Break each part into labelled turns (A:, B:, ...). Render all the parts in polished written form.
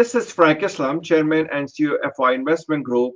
A: This is Frank Islam, Chairman and CEO of FI Investment Group,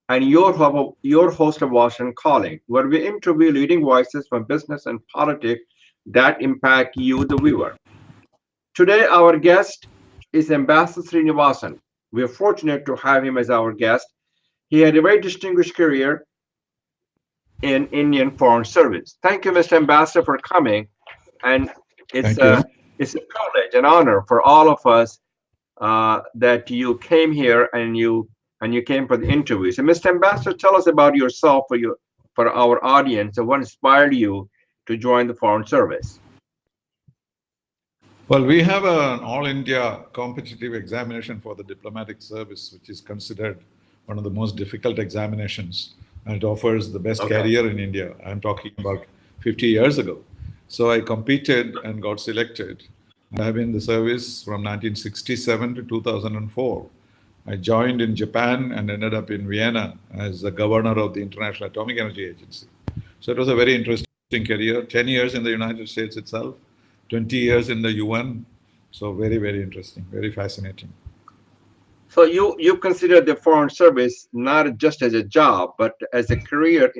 A: and your host of Washington Calling, where we interview leading voices from business and politics that impact you, the viewer. Today, our guest is Ambassador Sreenivasan. We are fortunate to have him as our guest. He had a very distinguished career in Indian Foreign Service. Thank you, Mr. Ambassador, for coming. And it's
B: Thank
A: a
B: you.
A: it's a privilege and honor for all of us that you came here and you came for the interview. So, Mr. Ambassador, tell us about yourself for our audience and what inspired you to join the Foreign Service.
B: Well, we have an all India competitive examination for the diplomatic service, which is considered one of the most difficult examinations. And it offers the best
A: Okay.
B: career in India. I'm talking about 50 years ago. So I competed and got selected. And I've been in the service from 1967 to 2004. I joined in Japan and ended up in Vienna as the governor of the International Atomic Energy Agency. So it was a very interesting career, 10 years in the United States itself, 20 years in the UN. So very, very interesting, very fascinating.
A: So you consider the Foreign Service not just as a job, but as a career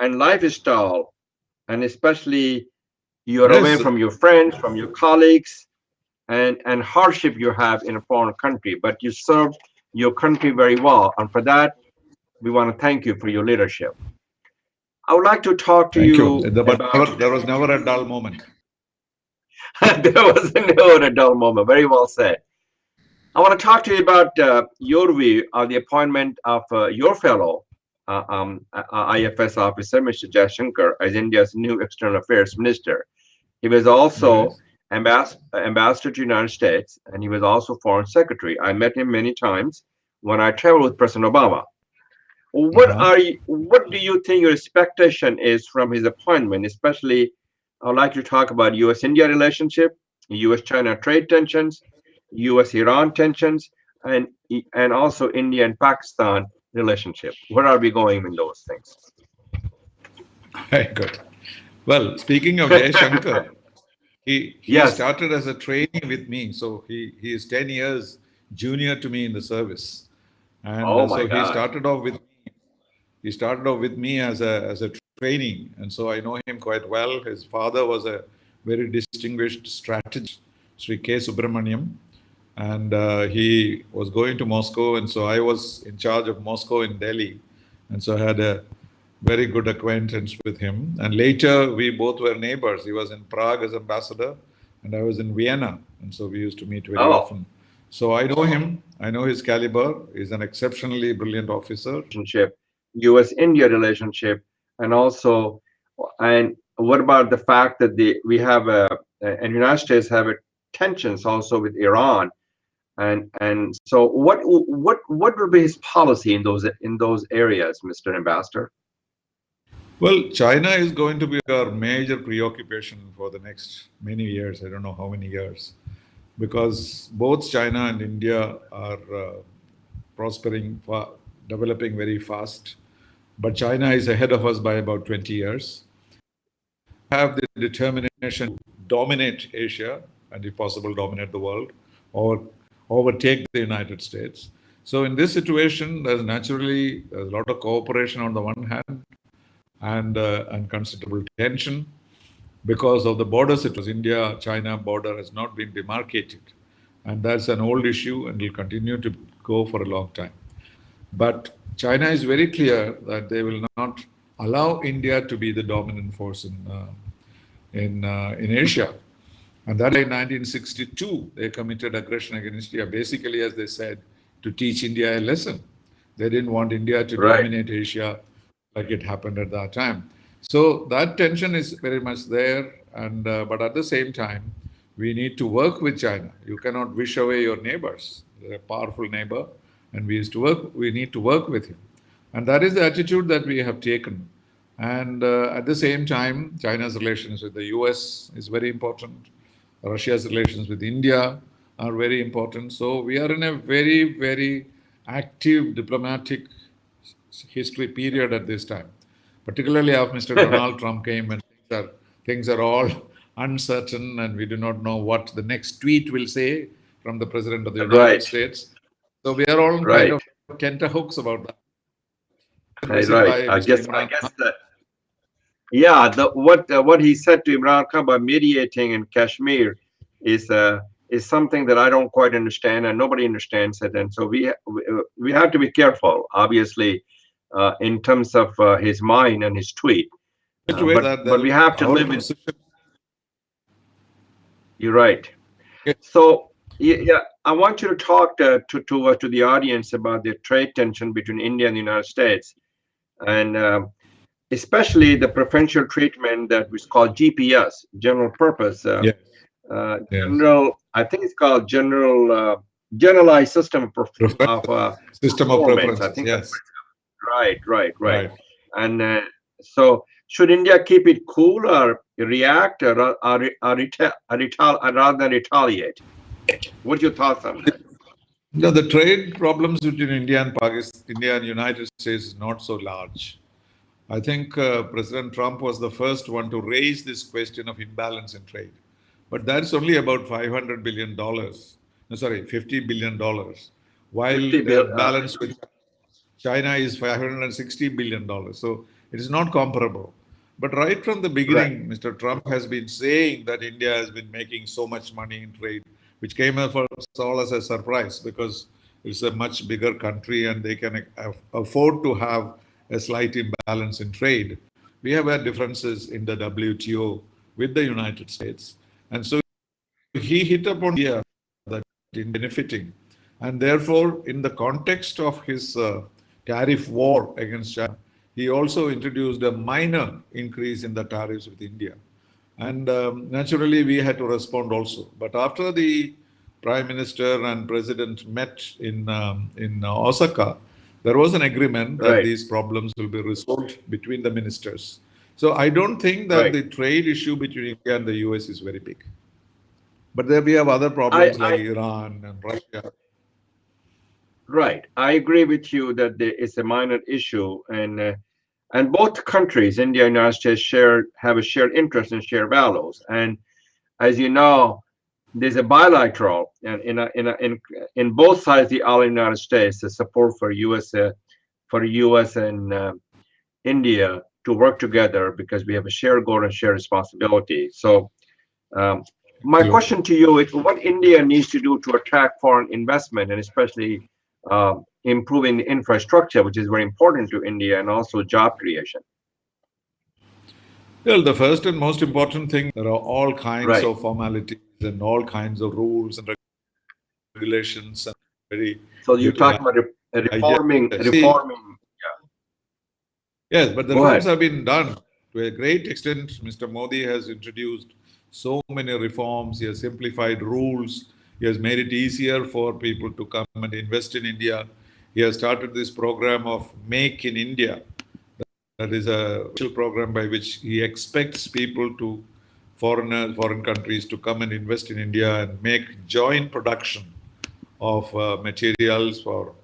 A: and lifestyle, and especially you're away
B: Yes,
A: from your friends, from your colleagues, and hardship you have in a foreign country, but you serve your country very well, and for that we want to thank you for your leadership. I would like to talk to
B: thank you.
A: you
B: But
A: about
B: there was never a dull moment.
A: there was no dull moment. Very well said. I want to talk to you about your view of the appointment of your fellow IFS officer, Mr. Jaishankar, as India's new External Affairs Minister. He was also
B: Yes.
A: ambassador to the United States, and he was also Foreign Secretary. I met him many times when I traveled with President Obama.
B: Uh-huh.
A: What do you think your expectation is from his appointment? Especially, I'd like to talk about U.S.-India relationship, U.S.-China trade tensions, U.S.-Iran tensions, and also India and Pakistan relationship. Where are we going in those things?
B: Very good. Well, speaking of Jay Shankar, he
A: Yes.
B: started as a trainee with me. So he is 10 years junior to me in the service. And
A: Oh my
B: so
A: God.
B: he started off with me as a trainee. And so I know him quite well. His father was a very distinguished strategist, Sri K. Subramaniam. And he was going to Moscow. And so I was in charge of Moscow in Delhi. And so I had a very good acquaintance with him. And later, we both were neighbors. He was in Prague as ambassador, and I was in Vienna. And so we used to meet very
A: Oh,
B: often. So I know him, I know his caliber. He's an exceptionally brilliant officer.
A: relationship, U.S.-India relationship, and also, and what about the fact that we have and United States have tensions also with Iran, and so what would be his policy in those areas, Mr. Ambassador?
B: Well, China is going to be our major preoccupation for the next many years. I don't know how many years, because both China and India are prospering, developing very fast. But China is ahead of us by about 20 years. Have the determination to dominate Asia and, if possible, dominate the world or overtake the United States. So, in this situation, there's naturally a lot of cooperation on the one hand and considerable tension because of the border situation. India-China border has not been demarcated, and that's an old issue and will continue to go for a long time. But China is very clear that they will not allow India to be the dominant force in Asia. And that in 1962, they committed aggression against India, basically, as they said, to teach India a lesson. They didn't want India to
A: Right.
B: dominate Asia like it happened at that time. So that tension is very much there. And but at the same time, we need to work with China. You cannot wish away your neighbors. They're a powerful neighbor, and we need to work with him. And that is the attitude that we have taken. And at the same time, China's relations with the US is very important. Russia's relations with India are very important. So we are in a very, very active diplomatic history period at this time, particularly after Mr. Donald Trump came and things are all uncertain and we do not know what the next tweet will say. from the President of the United
A: Right,
B: States. So we are all kind
A: right,
B: of tenterhooks about that. Visit
A: right.
B: by
A: I
B: Mr.
A: guess,
B: Imran Khan.
A: that, yeah, what he said to Imran Khan about mediating in Kashmir is is something that I don't quite understand, and nobody understands it. And so we have to be careful, obviously, in terms of his mind and his tweet.
B: Situation that
A: But we have to
B: our
A: live with.
B: position.
A: You're right. So yeah, I want you to talk to the audience about the trade tension between India and the United States, and especially the preferential treatment that was called GPS, general purpose,
B: Yes, yes.
A: I think it's called generalized system of
B: Preferences, system of
A: performance. I
B: preferences.
A: think that's
B: Yes,
A: right, right, right.
B: right.
A: And so, should India keep it cool or react or rather than retaliate? What's your thoughts on that?
B: No, the trade problems between India and Pakistan, India and United States is not so large. I think President Trump was the first one to raise this question of imbalance in trade. But that's only about $500 billion. No, sorry, $50 billion, while
A: 50
B: their
A: bill.
B: balance with China is $560 billion. So it is not comparable. But right from the
A: Right,
B: beginning, Mr. Trump has been saying that India has been making so much money in trade, which came as for us all as a surprise because it's a much bigger country and they can afford to have a slight imbalance in trade. We have had differences in the WTO with the United States. And so he hit upon the idea that in benefiting. And therefore, in the context of his tariff war against China, he also introduced a minor increase in the tariffs with India. And naturally, we had to respond also. But after the Prime Minister and President met in Osaka, there was an agreement that
A: right,
B: these problems will be resolved between the ministers. So I don't think that
A: right.
B: the trade issue between India and the US is very big. But there we have other
A: I,
B: problems like
A: I,
B: Iran and Russia.
A: right. I agree with you that it's a minor issue, and both countries, India and United States, have a shared interest and shared values. And as you know, there's a bilateral, and in both sides, the all United States, the support for U.S. and India to work together because we have a shared goal and shared responsibility. So, um, my
B: Absolutely.
A: question to you is: what India needs to do to attract foreign investment, and especially improving the infrastructure, which is very important to India, and also job creation.
B: Well, the first and most important thing, there are all kinds
A: Right.
B: of formalities and all kinds of rules and regulations and very
A: So you're
B: little
A: talking about reforming,
B: digest. See,
A: reforming.
B: yes, but the
A: Go
B: reforms
A: ahead.
B: have been done to a great extent. Mr. Modi has introduced so many reforms. He has simplified rules. He has made it easier for people to come and invest in India. He has started this program of Make in India. That is a special program by which he expects people to foreign countries to come and invest in India and make joint production of materials for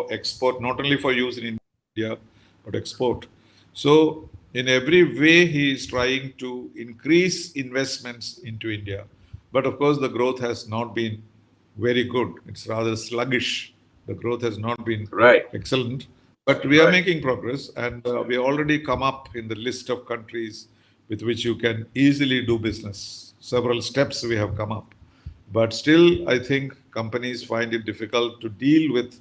B: export, not only for use in India, but export. So, in every way, he is trying to increase investments into India. But of course, the growth has not been very good. It's rather sluggish. The growth has not been
A: Right.
B: excellent. But we are
A: Right.
B: making progress, and we already come up in the list of countries with which you can easily do business. Several steps we have come up. But still, I think companies find it difficult to deal with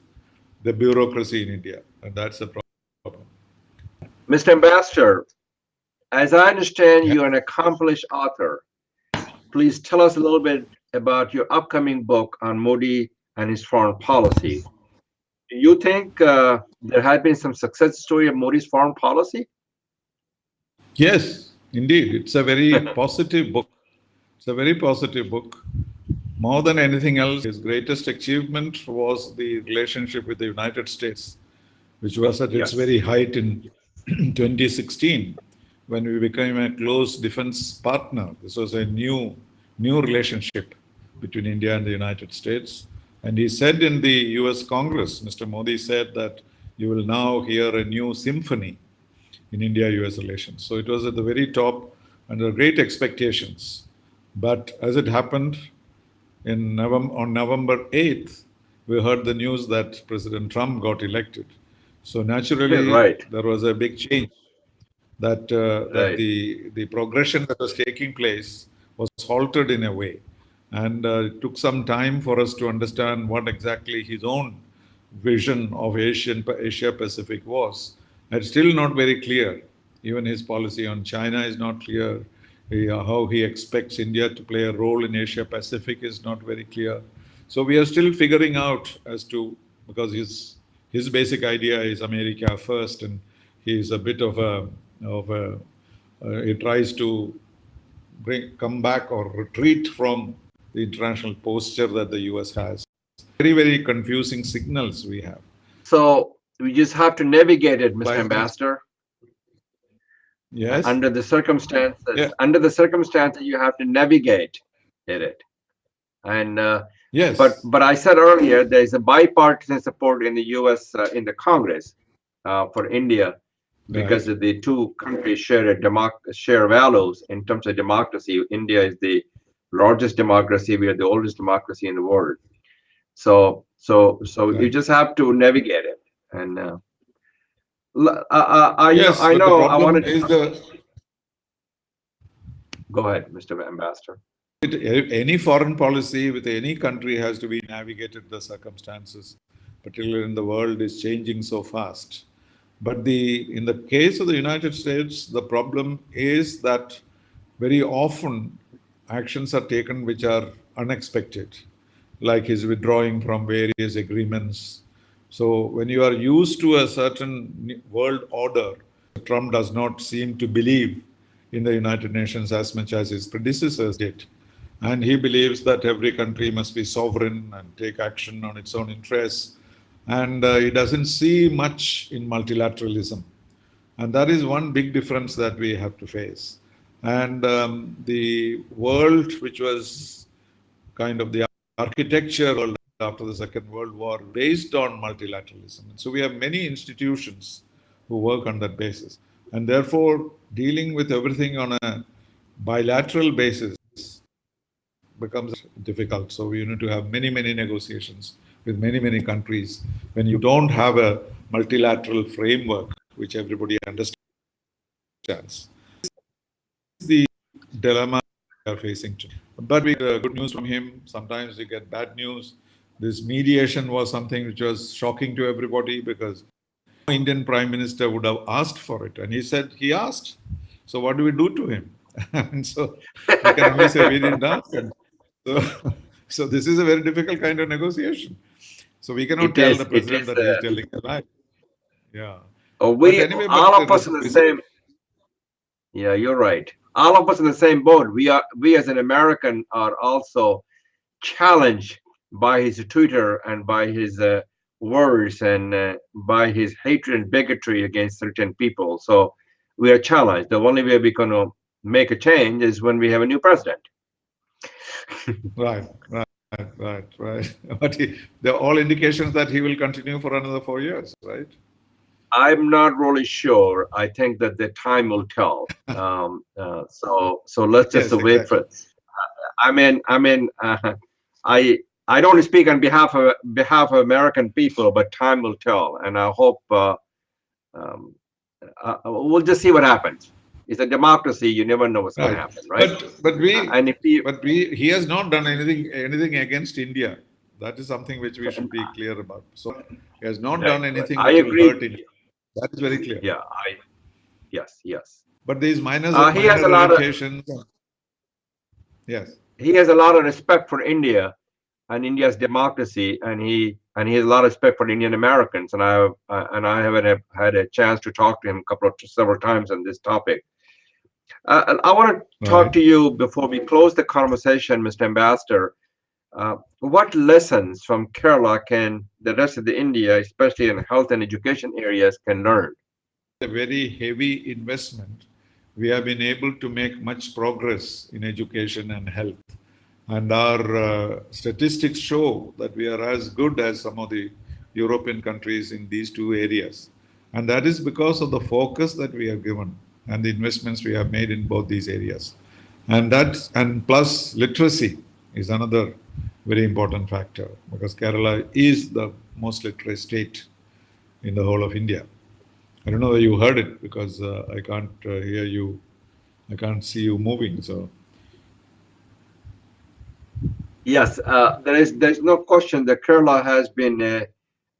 B: the bureaucracy in India, and that's a problem.
A: Mr. Ambassador, as I understand,
B: Yeah.
A: you're an accomplished author. Please tell us a little bit about your upcoming book on Modi and his foreign policy. Do you think there has been some success story of Modi's foreign policy?
B: Yes, indeed. It's a very positive book. It's a very positive book. More than anything else, his greatest achievement was the relationship with the United States, which was at its
A: Yes.
B: very height in 2016 when we became a close defense partner. This was a new relationship between India and the United States. And he said in the US Congress, Mr. Modi said that you will now hear a new symphony in India US relations. So it was at the very top under great expectations. But as it happened, On November 8th, we heard the news that President Trump got elected. So naturally,
A: Right,
B: there was a big change that
A: right.
B: the progression that was taking place was halted in a way, and it took some time for us to understand what exactly his own vision of Asia Pacific was. It's still not very clear. Even his policy on China is not clear. How he expects India to play a role in Asia Pacific is not very clear. So we are still figuring out as to, because his basic idea is America first, and he's a bit of a he tries to come back or retreat from the international posture that the US has. Very, very confusing signals we have.
A: So we just have to navigate it, Mr.
B: Like this.
A: Ambassador.
B: Yes.
A: Under the
B: Yeah.
A: circumstances, you have to navigate it. And
B: Yes.
A: but I said earlier, there is a bipartisan support in the U.S. In the Congress for India because
B: Right.
A: of the two countries share values in terms of democracy. India is the largest democracy. We are the oldest democracy in the world. So you
B: Right.
A: just have to navigate it. And
B: Yes,
A: I
B: but the
A: know I
B: problem
A: wanted
B: is
A: to
B: the
A: go ahead, Mr. Ambassador.
B: any foreign policy with any country has to be navigated the circumstances, particularly in the world is changing so fast. But in the case of the United States, the problem is that very often actions are taken which are unexpected, like his withdrawing from various agreements. So when you are used to a certain world order, Trump does not seem to believe in the United Nations as much as his predecessors did. And he believes that every country must be sovereign and take action on its own interests. And he doesn't see much in multilateralism. And that is one big difference that we have to face. And the world, which was kind of the architecture world after the Second World War, based on multilateralism. And so we have many institutions who work on that basis. And therefore, dealing with everything on a bilateral basis becomes difficult. So you need to have many, many negotiations with many, many countries when you don't have a multilateral framework which everybody understands. The dilemma we are facing today. But we get good news from him. Sometimes we get bad news. This mediation was something which was shocking to everybody because no Indian Prime Minister would have asked for it. And he said he asked. So what do we do to him? And so we can only say we didn't ask. And so, so this is a very difficult kind of negotiation. So we cannot tell the
A: It
B: president
A: is.
B: that he's telling a lie. Yeah. But
A: We
B: anyway,
A: all
B: but
A: of us in the same. Yeah, you're right. All of us in the same boat. We as an American are also challenged by his Twitter and by his words and by his hatred and bigotry against certain people. So we are challenged. The only way we're going to make a change is when we have a new president.
B: right, right, right. But there are all indications that he will continue for another 4 years, right?
A: I'm not really sure. I think that the time will tell. So let's just
B: Yes,
A: wait for
B: exactly.
A: it. I I don't speak on behalf of American people, but time will tell, and I hope um, we'll just see what happens. It's a democracy; you never know what's going to
B: Right.
A: happen, right?
B: But we
A: And if you,
B: but we he has not done anything against India. That is something which we should be clear about. So he has not
A: right,
B: done
A: right,
B: anything
A: I
B: which will
A: agree
B: hurt
A: with
B: India.
A: you.
B: That is very clear.
A: Yeah, I yes, yes.
B: But these minor
A: He has
B: minor
A: a lot of
B: irritations. Yes.
A: respect for India and India's democracy, and he has a lot of respect for Indian Americans, and I haven't had a chance to talk to him several times on this topic. I want to talk
B: Right.
A: to you before we close the conversation, Mr. Ambassador. What lessons from Kerala can the rest of the India, especially in health and education areas, can learn?
B: A very heavy investment, we have been able to make much progress in education and health. And our statistics show that we are as good as some of the European countries in these two areas. And that is because of the focus that we have given and the investments we have made in both these areas. And plus literacy is another very important factor because Kerala is the most literate state in the whole of India. I don't know whether you heard it because I can't hear you. I can't see you moving. So,
A: Yes, there's no question that Kerala has been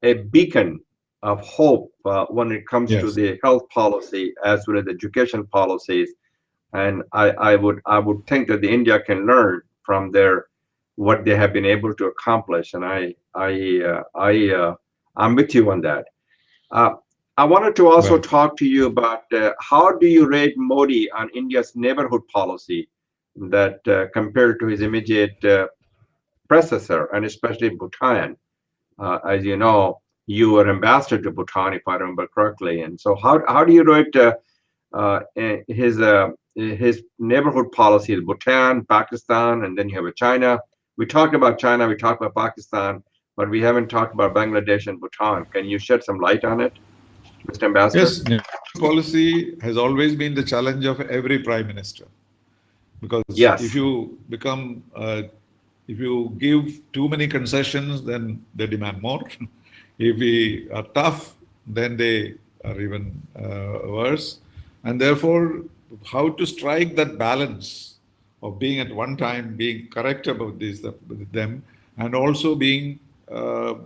A: a beacon of hope when it comes to
B: yes,
A: the health policy as well as education policies. And I would think that the India can learn from their what they have been able to accomplish. And I'm with you on that. Uh, I wanted to also
B: right.
A: talk to you about how do you rate Modi on India's neighborhood policy that compared to his immediate predecessor, and especially Bhutan. As you know, you were ambassador to Bhutan, if I remember correctly. And so, how do you rate his neighborhood policies? Bhutan, Pakistan, and then you have a China. We talked about China, we talked about Pakistan, but we haven't talked about Bangladesh and Bhutan. Can you shed some light on it, Mr. Ambassador?
B: Yes, neighborhood policy has always been the challenge of every prime minister because
A: Yes,
B: if you give too many concessions, then they demand more. If we are tough, then they are even worse. And therefore, how to strike that balance of being at one time being correct about this with them and also being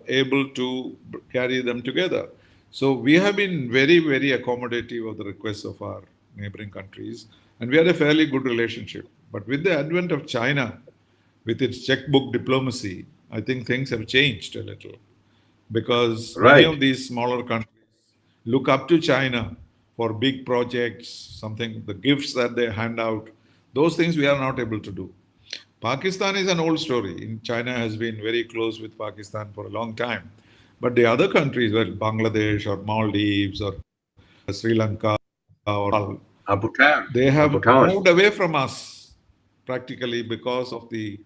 B: able to carry them together. So we have been very, very accommodative of the requests of our neighboring countries, and we had a fairly good relationship. But with the advent of China, with its checkbook diplomacy, I think things have changed a little because many
A: right.
B: of these smaller countries look up to China for big projects, something, the gifts that they hand out, those things we are not able to do. Pakistan is an old story. China has been very close with Pakistan for a long time. But the other countries, like Bangladesh or Maldives or Sri Lanka or
A: Bhutan,
B: they have
A: Bhutan.
B: moved away from us practically because of the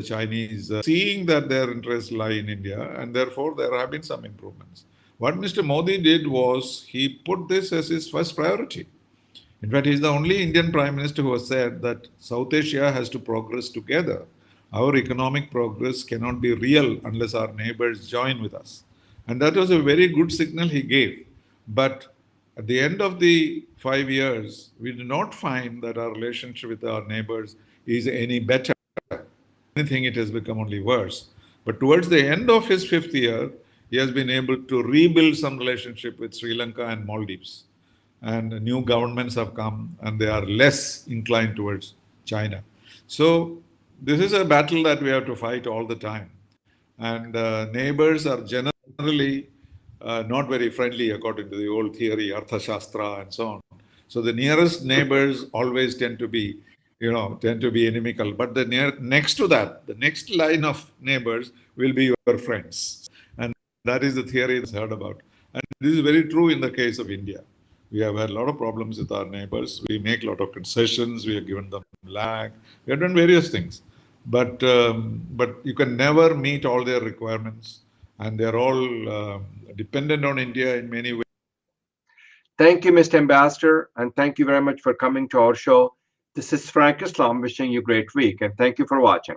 B: Chinese seeing that their interests lie in India, and therefore there have been some improvements. What Mr. Modi did was he put this as his first priority. In fact, he's the only Indian Prime Minister who has said that South Asia has to progress together. Our economic progress cannot be real unless our neighbors join with us. And that was a very good signal he gave. But at the end of the 5 years, we do not find that our relationship with our neighbors is any better. Anything, it has become only worse. But towards the end of his fifth year, he has been able to rebuild some relationship with Sri Lanka and Maldives. And new governments have come and they are less inclined towards China. So, this is a battle that we have to fight all the time. And neighbors are generally not very friendly according to the old theory, Arthashastra, and so on. So the nearest neighbors always tend to be inimical. But next to that, the next line of neighbors will be your friends. And that is the theory that's heard about. And this is very true in the case of India. We have had a lot of problems with our neighbors. We make a lot of concessions. We have given them lag. We have done various things, but you can never meet all their requirements, and they're all dependent on India in many ways.
A: Thank you, Mr. Ambassador, and thank you very much for coming to our show. This is Frank Islam wishing you a great week, and thank you for watching.